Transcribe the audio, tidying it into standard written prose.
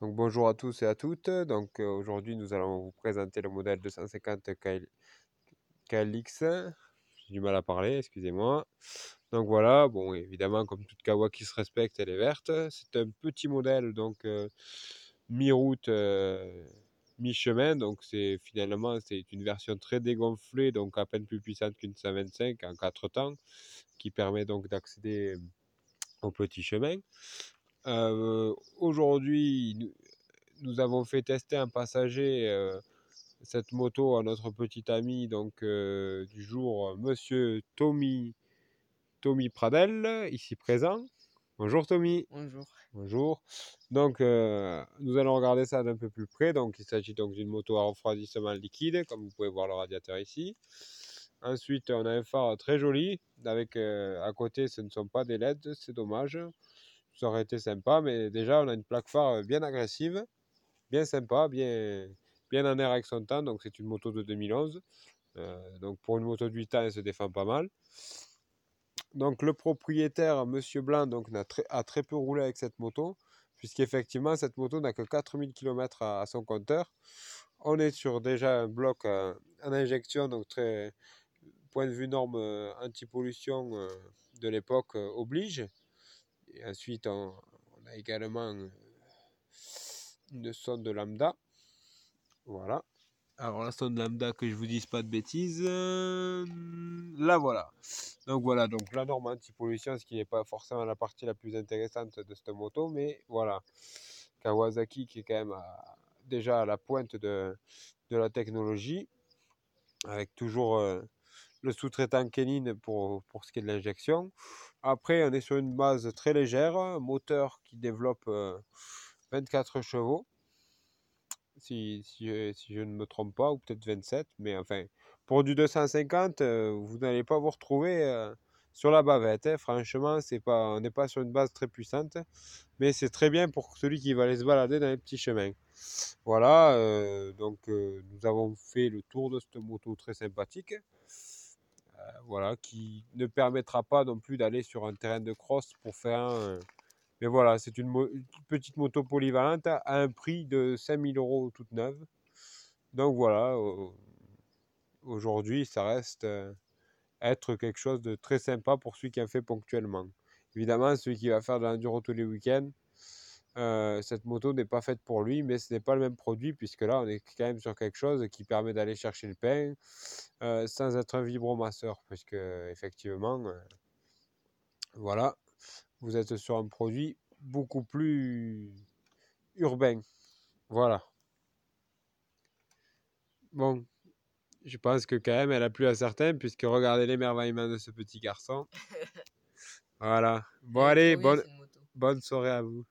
Donc bonjour à tous et à toutes. Aujourd'hui nous allons vous présenter le modèle 250 KLX. J'ai du mal à parler, excusez-moi. Donc voilà, bon évidemment comme toute Kawa qui se respecte, elle est verte. C'est un petit modèle donc mi-route, mi-chemin. Donc c'est une version très dégonflée, donc à peine plus puissante qu'une 125 en 4 temps, qui permet donc d'accéder au petit chemin. Aujourd'hui, nous avons fait tester un passager cette moto à notre petit ami du jour, monsieur Tommy Pradel, ici présent. Bonjour Tommy. Bonjour. Bonjour. Nous allons regarder ça d'un peu plus près. Donc, il s'agit donc d'une moto à refroidissement liquide, comme vous pouvez voir le radiateur ici. Ensuite, on a un phare très joli. Avec à côté, ce ne sont pas des LED, c'est dommage. Ça aurait été sympa, mais déjà, on a une plaque phare bien agressive, bien sympa, bien en air avec son temps. Donc, c'est une moto de 2011. Donc, pour une moto de 8 ans, elle se défend pas mal. Donc, le propriétaire, Monsieur Blanc, a très peu roulé avec cette moto, puisqu'effectivement, cette moto n'a que 4000 km à son compteur. On est sur déjà un bloc en injection, donc très point de vue norme anti-pollution de l'époque oblige. Et ensuite, on a également une sonde lambda. Voilà. Alors la sonde lambda, que je vous dise pas de bêtises, là voilà. Donc la norme anti-pollution, ce qui n'est pas forcément la partie la plus intéressante de cette moto, mais voilà. Kawasaki qui est quand même déjà à la pointe de la technologie, avec toujours le sous-traitant Kenin pour ce qui est de l'injection. Après, on est sur une base très légère, un moteur qui développe 24 chevaux, si je ne me trompe pas, ou peut-être 27, mais enfin, pour du 250, vous n'allez pas vous retrouver sur la bavette, hein. Franchement, on n'est pas sur une base très puissante, mais c'est très bien pour celui qui va aller se balader dans les petits chemins. Voilà, nous avons fait le tour de cette moto très sympathique, voilà, qui ne permettra pas non plus d'aller sur un terrain de cross pour faire mais voilà, c'est une petite moto polyvalente à un prix de 5000 € toute neuve. Donc voilà, aujourd'hui, ça reste être quelque chose de très sympa pour celui qui en fait ponctuellement. Évidemment, celui qui va faire de l'enduro tous les week-ends, cette moto n'est pas faite pour lui, mais ce n'est pas le même produit, puisque là, on est quand même sur quelque chose qui permet d'aller chercher le pain sans être un vibromasseur, puisque effectivement, voilà, vous êtes sur un produit beaucoup plus urbain. Voilà. Bon, je pense que quand même, elle a plu à certains, puisque regardez l'émerveillement de ce petit garçon. Voilà. Bon, Elle est allez, trop bien cette moto. bonne soirée à vous.